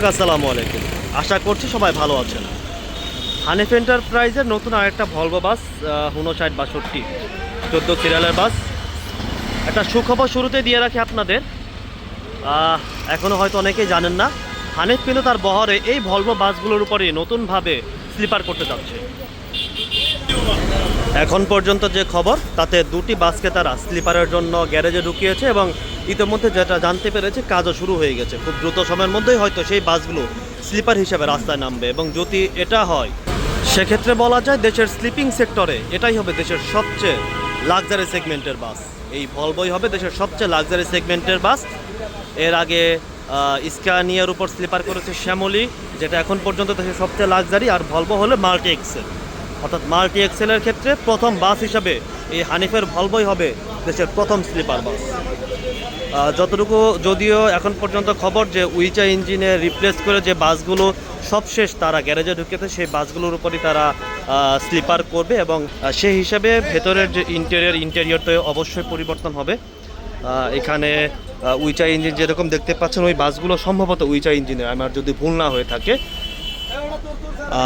দর্শক আসসালামু আলাইকুম, আশা করছি সবাই ভালো আছেন। হানিফ এন্টারপ্রাইজের নতুন আরেকটা ভলভো বাস 5962 14 সিরিয়ালের বাস। একটা সুখবর শুরুতে দিয়ে রাখি আপনাদের, এখনও হয়তো অনেকেই জানেন না, হানিফ কিন্তু তার বহরে এই ভলভো বাসগুলোর উপরেই নতুনভাবে স্লিপার করতে যাচ্ছে। এখন পর্যন্ত যে খবর তাতে দুটি বাসকে তারা স্লিপারের জন্য গ্যারেজে ঢুকিয়েছে এবং ইতিমধ্যে যেটা জানতে পেরেছে কাজও শুরু হয়ে গেছে। খুব দ্রুত সময়ের মধ্যেই হয়তো সেই বাসগুলো স্লিপার হিসেবে রাস্তায় নামবে এবং যদি এটা হয় সেক্ষেত্রে বলা যায় দেশের স্লিপিং সেক্টরে এটাই হবে দেশের সবচেয়ে লাক্সারি সেগমেন্টের বাস। এই ভলভোই হবে দেশের সবচেয়ে লাক্সারি সেগমেন্টের বাস। এর আগে স্কানিয়ার উপর স্লিপার করেছে শ্যামলী, যেটা এখন পর্যন্ত দেশের সবচেয়ে লাক্সারি, আর ভলভো হলে মাল্টি এক্সেল, অর্থাৎ মাল্টি এক্সেলের ক্ষেত্রে প্রথম বাস হিসাবে এই হানিফের ভলভোই হবে দেশের প্রথম স্লিপার বাস। যতটুকু যদিও এখন পর্যন্ত খবর যে উইচা ইঞ্জিনে রিপ্লেস করে যে বাসগুলো সবশেষ তারা গ্যারেজে ঢুকেছে সেই বাসগুলোর উপরই তারা স্লিপার করবে এবং সেই হিসাবে ভেতরের যে ইন্টেরিয়রতে অবশ্যই পরিবর্তন হবে। এখানে উইচা ইঞ্জিন যেরকম দেখতে পাচ্ছেন ওই বাসগুলো সম্ভবত উইচা ইঞ্জিনের, আমার যদি ভুল না হয়ে থাকে।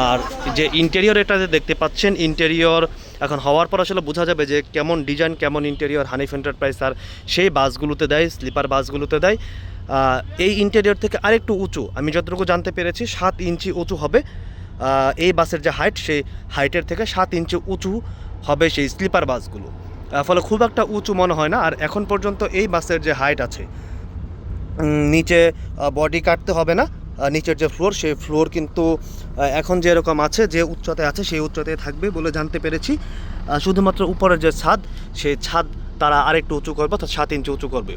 আর যে ইন্টেরিয়র এটা যে দেখতে পাচ্ছেন ইন্টেরিয়র এখন হওয়ার পর আসলে বোঝা যাবে যে কেমন ডিজাইন কেমন ইন্টেরিয়র হানিফ এন্টারপ্রাইজ আর সেই বাসগুলোতে দেয়, স্লিপার বাসগুলোতে দেয়। এই ইন্টেরিয়র থেকে আরেকটু উঁচু, আমি যতটুকু জানতে পেরেছি 7 ইঞ্চি উঁচু হবে এই বাসের যে হাইট, সেই হাইটের থেকে 7 ইঞ্চি উঁচু হবে সেই স্লিপার বাসগুলো। ফলে খুব একটা উঁচু মনে হয় না। আর এখন পর্যন্ত এই বাসের যে হাইট আছে, নিচে বডি কাটতে হবে না, নিচের যে ফ্লোর সেই ফ্লোর কিন্তু এখন যেরকম আছে, যে উচ্চতায় আছে সেই উচ্চতায় থাকবে বলে জানতে পেরেছি। শুধুমাত্র উপরের যে ছাদ, সেই ছাদ তারা আরেকটু উঁচু করবে, অর্থাৎ 7 ইঞ্চি উঁচু করবে।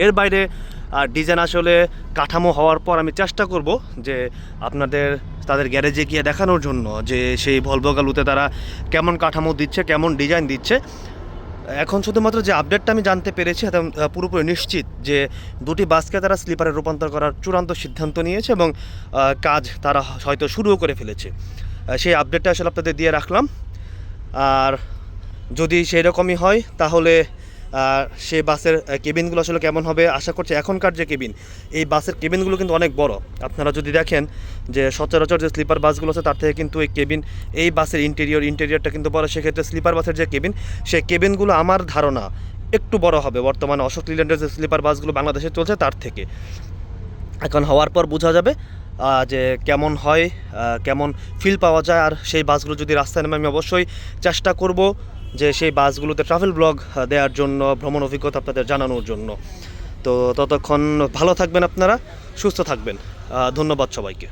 এর বাইরে ডিজাইন আসলে কাঠামো হওয়ার পর আমি চেষ্টা করব যে আপনাদের তাদের গ্যারেজে গিয়ে দেখানোর জন্য যে সেই ভলভোগুলোতে তারা কেমন কাঠামো দিচ্ছে, কেমন ডিজাইন দিচ্ছে। এখন শুধুমাত্র যে আপডেটটা আমি জানতে পেরেছি এবং পুরোপুরি নিশ্চিত যে দুটি বাসকে তারা স্লিপারে রূপান্তর করার চূড়ান্ত সিদ্ধান্ত নিয়েছে এবং কাজ তারা হয়তো শুরুও করে ফেলেছে। সেই আপডেটটা আসলে আপনাদের দিয়ে রাখলাম। আর যদি সেই রকমই হয় তাহলে সেই বাসের কেবিনগুলো আসলে কেমন হবে আশা করছি। এখনকার যে কেবিন, এই বাসের কেবিনগুলো কিন্তু অনেক বড়। আপনারা যদি দেখেন যে সচরাচর যে স্লিপার বাসগুলো আছে তার থেকে কিন্তু এই কেবিন, এই বাসের ইন্টেরিয়রটা কিন্তু বড়। সেক্ষেত্রে স্লিপার বাসের যে কেবিন, সেই কেবিনগুলো আমার ধারণা একটু বড় হবে বর্তমানে অশোক লিল্যান্ডের যে স্লিপার বাসগুলো বাংলাদেশে চলছে তার থেকে। এখন হওয়ার পর বোঝা যাবে যে কেমন হয়, কেমন ফিল পাওয়া যায়। আর সেই বাসগুলো যদি রাস্তায় নামে আমি অবশ্যই চেষ্টা করব যে সেই বাসগুলোতে ট্রাভেল ব্লগ দেওয়ার জন্য, ভ্রমণ অভিজ্ঞতা আপনাদের জানানোর জন্য। তো ততক্ষণ ভালো থাকবেন, আপনারা সুস্থ থাকবেন। ধন্যবাদ সবাইকে।